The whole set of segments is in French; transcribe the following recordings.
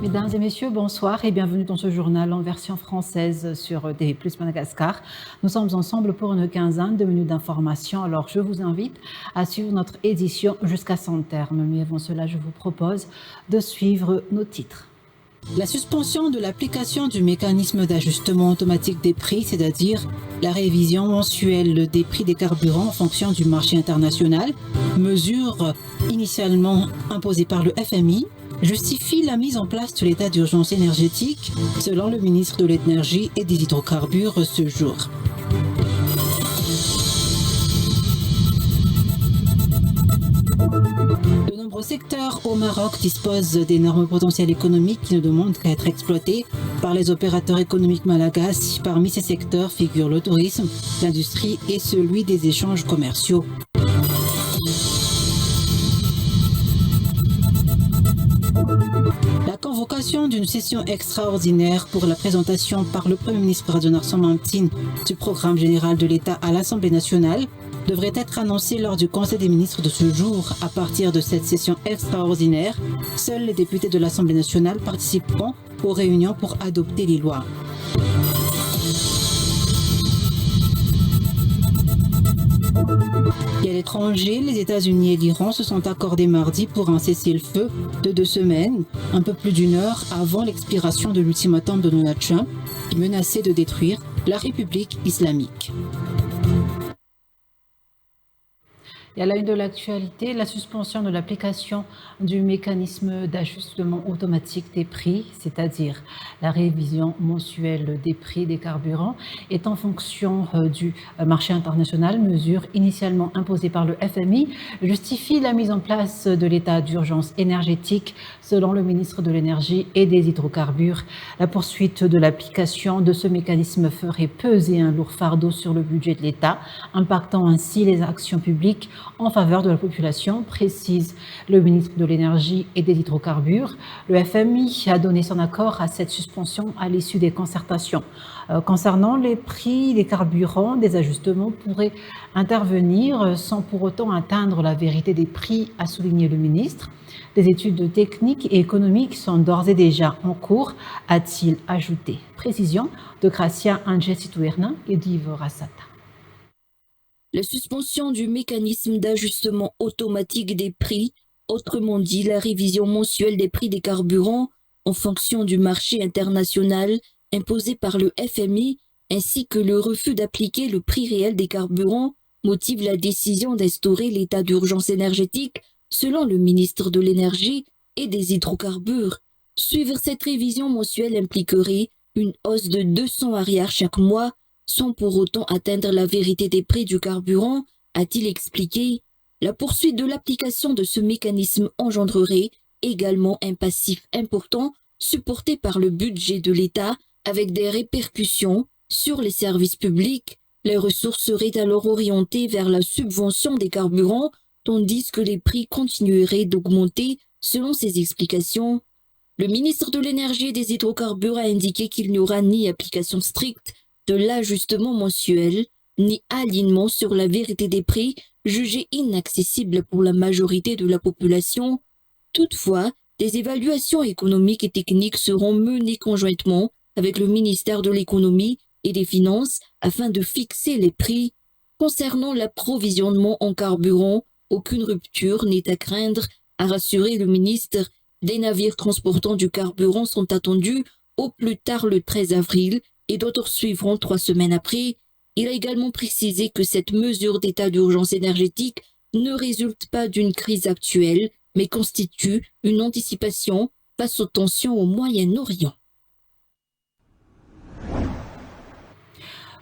Mesdames et messieurs, bonsoir et bienvenue dans ce journal en version française sur TV+ Madagascar. Nous sommes ensemble pour une quinzaine de minutes d'information. Alors je vous invite à suivre notre édition jusqu'à son terme. Mais avant cela, je vous propose de suivre nos titres. La suspension de l'application du mécanisme d'ajustement automatique des prix, c'est-à-dire la révision mensuelle des prix des carburants en fonction du marché international, mesure initialement imposée par le FMI, justifie la mise en place de l'état d'urgence énergétique, selon le ministre de l'Énergie et des Hydrocarbures ce jour. De nombreux secteurs au Maroc disposent d'énormes potentiels économiques qui ne demandent qu'à être exploités par les opérateurs économiques malagasy. Parmi ces secteurs figurent le tourisme, l'industrie et celui des échanges commerciaux. La convocation d'une session extraordinaire pour la présentation par le Premier ministre Radounar Somantine du programme général de l'État à l'Assemblée nationale devrait être annoncée lors du Conseil des ministres de ce jour. À partir de cette session extraordinaire, seuls les députés de l'Assemblée nationale participeront aux réunions pour adopter les lois. Et à l'étranger, les États-Unis et l'Iran se sont accordés mardi pour un cessez-le-feu de 2 semaines, un peu plus d'une heure avant l'expiration de l'ultimatum de Donald Trump, qui menaçait de détruire la République islamique. Et à la une de l'actualité, la suspension de l'application du mécanisme d'ajustement automatique des prix, c'est-à-dire la révision mensuelle des prix des carburants, est en fonction du marché international, mesure initialement imposée par le FMI, justifie la mise en place de l'état d'urgence énergétique, selon le ministre de l'Énergie et des Hydrocarbures. La poursuite de l'application de ce mécanisme ferait peser un lourd fardeau sur le budget de l'État, impactant ainsi les actions publiques en faveur de la population, précise le ministre de l'Énergie et des Hydrocarbures. Le FMI a donné son accord à cette suspension à l'issue des concertations. Concernant les prix des carburants, des ajustements pourraient intervenir sans pour autant atteindre la vérité des prix, a souligné le ministre. Des études techniques et économiques sont d'ores et déjà en cours, a-t-il ajouté. Précision de Gracia Angesituerna et d'Yves Rassata. La suspension du mécanisme d'ajustement automatique des prix, autrement dit la révision mensuelle des prix des carburants en fonction du marché international imposé par le FMI, ainsi que le refus d'appliquer le prix réel des carburants, motive la décision d'instaurer l'état d'urgence énergétique, selon le ministre de l'Énergie et des Hydrocarbures. Suivre cette révision mensuelle impliquerait une hausse de 200 arrières chaque mois, sans pour autant atteindre la vérité des prix du carburant, a-t-il expliqué. La poursuite de l'application de ce mécanisme engendrerait également un passif important supporté par le budget de l'État avec des répercussions sur les services publics. Les ressources seraient alors orientées vers la subvention des carburants, tandis que les prix continueraient d'augmenter selon ses explications. Le ministre de l'Énergie et des Hydrocarbures a indiqué qu'il n'y aura ni application stricte de l'ajustement mensuel, ni alignement sur la vérité des prix, jugés inaccessibles pour la majorité de la population. Toutefois, des évaluations économiques et techniques seront menées conjointement avec le ministère de l'Économie et des Finances afin de fixer les prix. Concernant l'approvisionnement en carburant, aucune rupture n'est à craindre, a rassuré le ministre. Des navires transportant du carburant sont attendus au plus tard le 13 avril, et d'autres suivront 3 semaines après. Il a également précisé que cette mesure d'état d'urgence énergétique ne résulte pas d'une crise actuelle, mais constitue une anticipation face aux tensions au Moyen-Orient.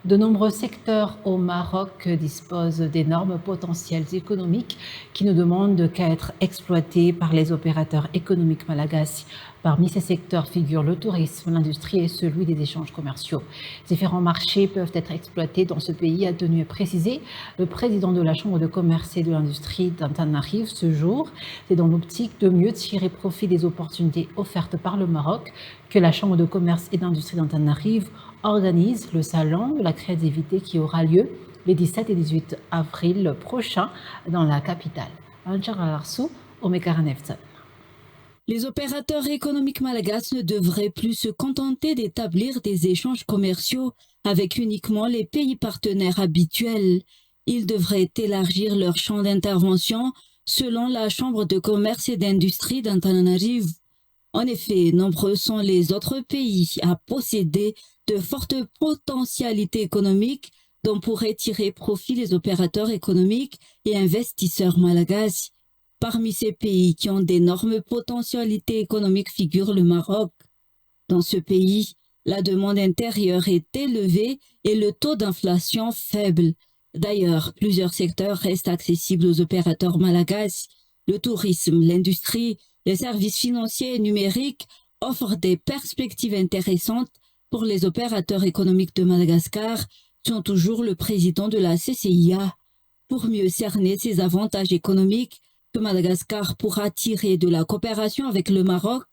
De nombreux secteurs au Maroc disposent d'énormes potentiels économiques qui ne demandent qu'à être exploités par les opérateurs économiques malagasy. Parmi ces secteurs figurent le tourisme, l'industrie et celui des échanges commerciaux. Différents marchés peuvent être exploités dans ce pays, a tenu à préciser le président de la Chambre de commerce et de l'industrie d'Antananarive ce jour. C'est dans l'optique de mieux tirer profit des opportunités offertes par le Maroc que la Chambre de commerce et d'industrie d'Antananarive organise le salon de la créativité qui aura lieu les 17 et 18 avril prochains dans la capitale. Les opérateurs économiques malagasy ne devraient plus se contenter d'établir des échanges commerciaux avec uniquement les pays partenaires habituels. Ils devraient élargir leur champ d'intervention selon la Chambre de commerce et d'industrie d'Antananarive. En effet, nombreux sont les autres pays à posséder de fortes potentialités économiques dont pourraient tirer profit les opérateurs économiques et investisseurs malagasy. Parmi ces pays qui ont d'énormes potentialités économiques figure le Maroc. Dans ce pays, la demande intérieure est élevée et le taux d'inflation faible. D'ailleurs, plusieurs secteurs restent accessibles aux opérateurs malagasy. Le tourisme, l'industrie, les services financiers et numériques offrent des perspectives intéressantes pour les opérateurs économiques de Madagascar, selon toujours le président de la CCIA. Pour mieux cerner ces avantages économiques que Madagascar pourra tirer de la coopération avec le Maroc,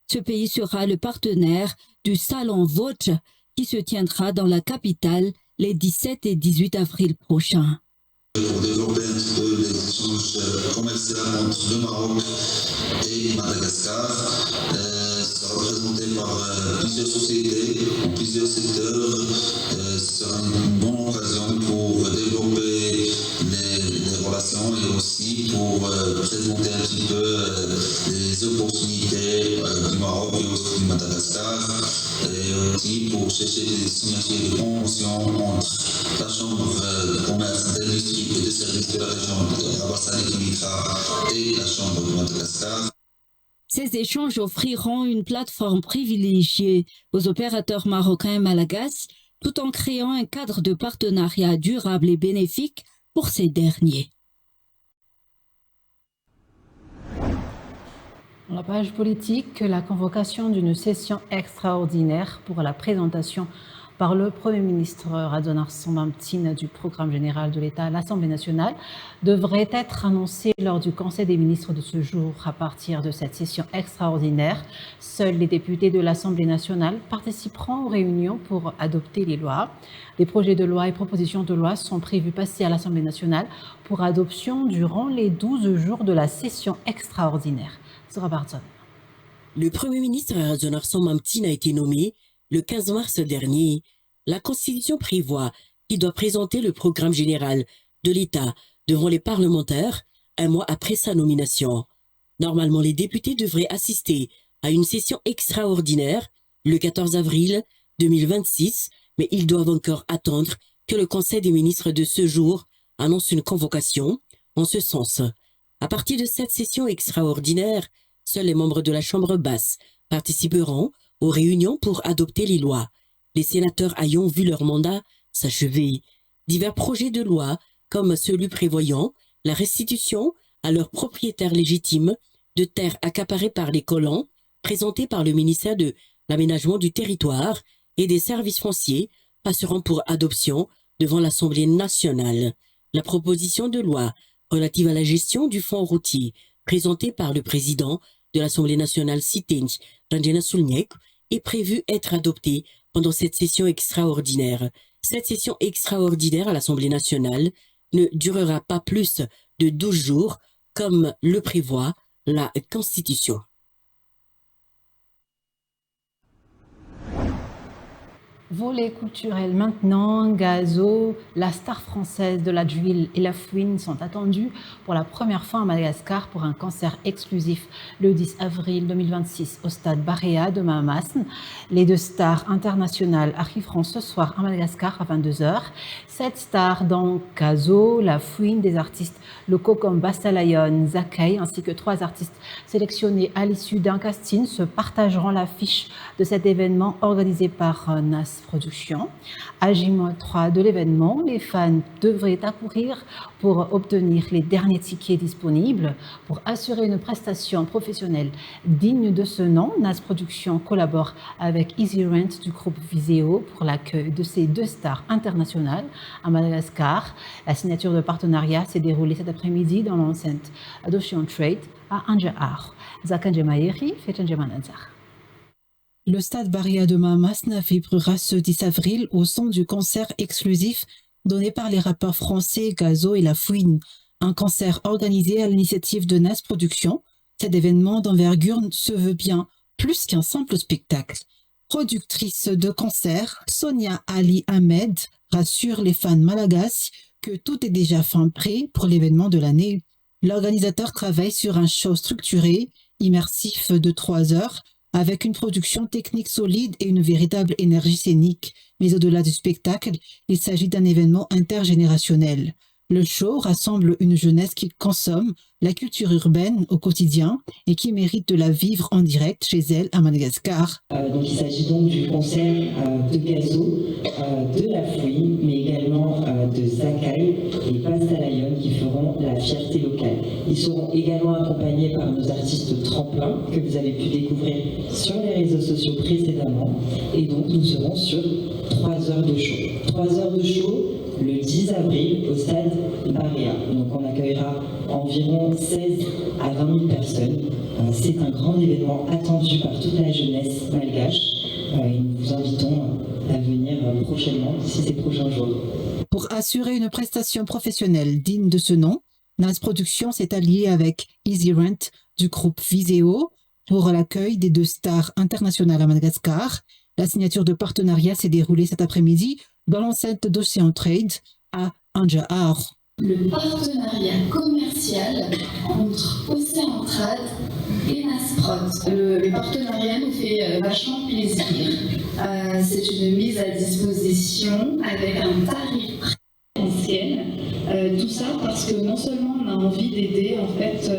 ce pays sera le partenaire du Salon Voce qui se tiendra dans la capitale les 17 et 18 avril prochains. Pour développer un petit peu les échanges commerciaux entre le Maroc et Madagascar, sera représenté par plusieurs sociétés, en plusieurs secteurs. Ce sera une bonne occasion pour développer les relations et aussi pour présenter un petit peu les opportunités du Maroc et aussi du Madagascar, et aussi pour chercher des signatures de conventions entre la Chambre de commerce, d'industrie et de services de la région de Abassane-Kimitra et la Chambre de Madagascar. Ces échanges offriront une plateforme privilégiée aux opérateurs marocains et malagasy, tout en créant un cadre de partenariat durable et bénéfique pour ces derniers. Dans la page politique, la convocation d'une session extraordinaire pour la présentation par le Premier ministre Radwan Arslan-Mamtine du programme général de l'État à l'Assemblée nationale devrait être annoncée lors du Conseil des ministres de ce jour. À partir de cette session extraordinaire, seuls les députés de l'Assemblée nationale participeront aux réunions pour adopter les lois. Des projets de loi et propositions de loi sont prévus passer à l'Assemblée nationale pour adoption durant les 12 jours de la session extraordinaire. Le Premier ministre Radwan Arslan-Mamtine a été nommé le 15 mars dernier. La Constitution prévoit qu'il doit présenter le programme général de l'État devant les parlementaires un mois après sa nomination. Normalement, les députés devraient assister à une session extraordinaire le 14 avril 2026, mais ils doivent encore attendre que le Conseil des ministres de ce jour annonce une convocation en ce sens. À partir de cette session extraordinaire, seuls les membres de la Chambre basse participeront aux réunions pour adopter les lois. Les sénateurs ayant vu leur mandat s'achever. Divers projets de loi, comme celui prévoyant la restitution à leurs propriétaires légitimes de terres accaparées par les colons, présentés par le ministère de l'Aménagement du Territoire et des Services fonciers, passeront pour adoption devant l'Assemblée nationale. La proposition de loi relative à la gestion du fonds routier, présentée par le président de l'Assemblée nationale Sitenj Ranjena Sulniek, est prévue être adoptée pendant cette session extraordinaire. Cette session extraordinaire à l'Assemblée nationale ne durera pas plus de 12 jours, comme le prévoit la Constitution. Volet culturel maintenant, Gazo, la star française de la Juil et la Fouine sont attendus pour la première fois à Madagascar pour un concert exclusif le 10 avril 2026 au stade Barea de Mahamasn. Les deux stars internationales arriveront ce soir à Madagascar à 22h. Cette star donc Gazo, la Fouine, des artistes locaux comme Bastalayon, Zakei ainsi que 3 artistes sélectionnés à l'issue d'un casting se partageront l'affiche de cet événement organisé par NAS NAS Production. À J-3 de l'événement, les fans devraient accourir pour obtenir les derniers tickets disponibles. Pour assurer une prestation professionnelle digne de ce nom, NAS Production collabore avec Easy Rent du groupe Viséo pour l'accueil de ces deux stars internationales à Madagascar. La signature de partenariat s'est déroulée cet après-midi dans l'enceinte d'Ocean Trade à Anjar. Le stade Barria de Mamasna vibrera ce 10 avril au son du concert exclusif donné par les rappeurs français Gazo et La Fouine. Un concert organisé à l'initiative de NAS Productions. Cet événement d'envergure se veut bien plus qu'un simple spectacle. Productrice de concert, Sonia Ali Ahmed rassure les fans malagasy que tout est déjà fin prêt pour l'événement de l'année. L'organisateur travaille sur un show structuré, immersif de 3 heures, avec une production technique solide et une véritable énergie scénique. Mais au-delà du spectacle, il s'agit d'un événement intergénérationnel. Le show rassemble une jeunesse qui consomme la culture urbaine au quotidien et qui mérite de la vivre en direct chez elle à Madagascar. Donc il s'agit donc du concert de Gazo, de La Fouine, mais également de Zakai et Pastalayon qui feront la fierté locale. Ils seront également accompagnés par nos artistes tremplins que vous avez pu découvrir sur les réseaux sociaux précédemment. Et donc nous serons sur 3 heures de show. 3 heures de show le 10 avril au stade Barria. Donc on accueillera environ 16 à 20 000 personnes. C'est un grand événement attendu par toute la jeunesse malgache. Et nous vous invitons à venir prochainement, d'ici ces prochains jours. Pour assurer une prestation professionnelle digne de ce nom, NAS Productions s'est allié avec Easy Rent du groupe Viséo pour l'accueil des deux stars internationales à Madagascar. La signature de partenariat s'est déroulée cet après-midi dans l'enceinte d'Ocean Trade à Anjar. Le partenariat commercial entre Ocean Trade et NAS Prod. Le partenariat nous fait vachement plaisir. C'est une mise à disposition avec un tarif préférentiel. Tout ça parce que non seulement on a envie d'aider en fait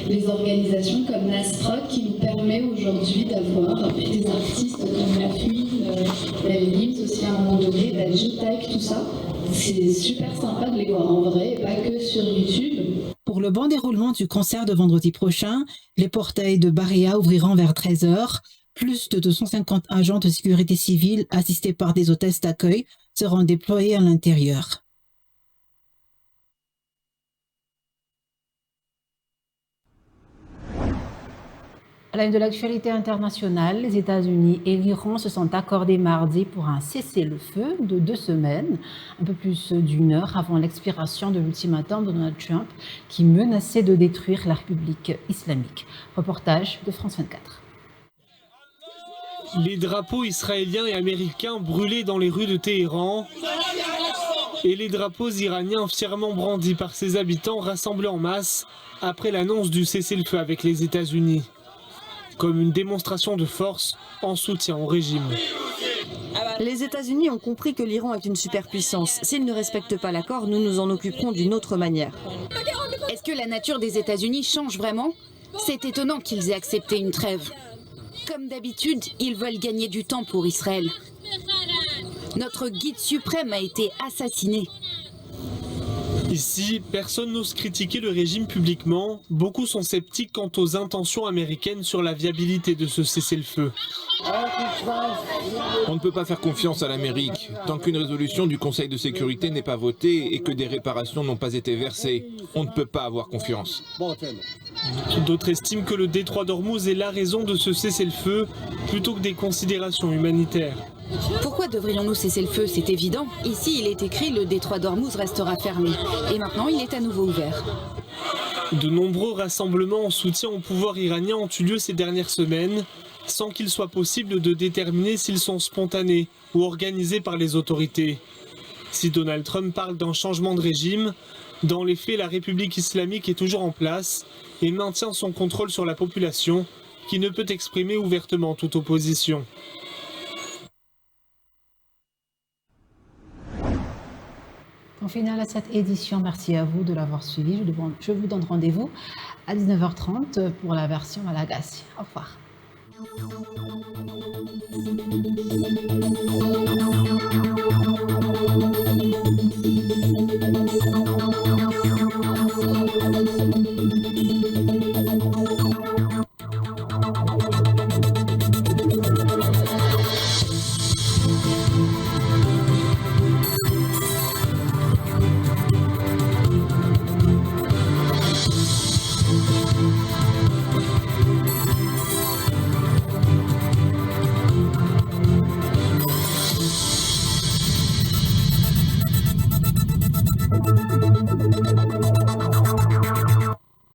les organisations comme NAS Prod qui nous permet aujourd'hui d'avoir des artistes comme La Fouine, la Lims aussi à un moment donné, la J-Type, tout ça. C'est super sympa de les voir en vrai et pas que sur YouTube. Pour le bon déroulement du concert de vendredi prochain, les portails de Barria ouvriront vers 13h. Plus de 250 agents de sécurité civile assistés par des hôtesses d'accueil seront déployés à l'intérieur. À la une de l'actualité internationale, les États-Unis et l'Iran se sont accordés mardi pour un cessez-le-feu de 2 semaines, un peu plus d'1 heure avant l'expiration de l'ultimatum de Donald Trump qui menaçait de détruire la République islamique. Reportage de France 24. Les drapeaux israéliens et américains brûlés dans les rues de Téhéran et les drapeaux iraniens fièrement brandis par ses habitants rassemblés en masse après l'annonce du cessez-le-feu avec les États-Unis, comme une démonstration de force en soutien au régime. Les États-Unis ont compris que l'Iran est une superpuissance. S'ils ne respectent pas l'accord, nous nous en occuperons d'une autre manière. Est-ce que la nature des États-Unis change vraiment? C'est étonnant qu'ils aient accepté une trêve. Comme d'habitude, ils veulent gagner du temps pour Israël. Notre guide suprême a été assassiné. Ici, personne n'ose critiquer le régime publiquement. Beaucoup sont sceptiques quant aux intentions américaines sur la viabilité de ce cessez-le-feu. On ne peut pas faire confiance à l'Amérique tant qu'une résolution du Conseil de sécurité n'est pas votée et que des réparations n'ont pas été versées. On ne peut pas avoir confiance. D'autres estiment que le détroit d'Ormuz est la raison de ce cessez-le-feu plutôt que des considérations humanitaires. Pourquoi devrions-nous cesser le feu? C'est évident. Ici, il est écrit le détroit d'Ormuz restera fermé. Et maintenant, il est à nouveau ouvert. De nombreux rassemblements en soutien au pouvoir iranien ont eu lieu ces dernières semaines, sans qu'il soit possible de déterminer s'ils sont spontanés ou organisés par les autorités. Si Donald Trump parle d'un changement de régime, dans les faits, la République islamique est toujours en place et maintient son contrôle sur la population, qui ne peut exprimer ouvertement toute opposition. On finit à cette édition. Merci à vous de l'avoir suivi. Je vous donne rendez-vous à 19h30 pour la version malagasy. Au revoir.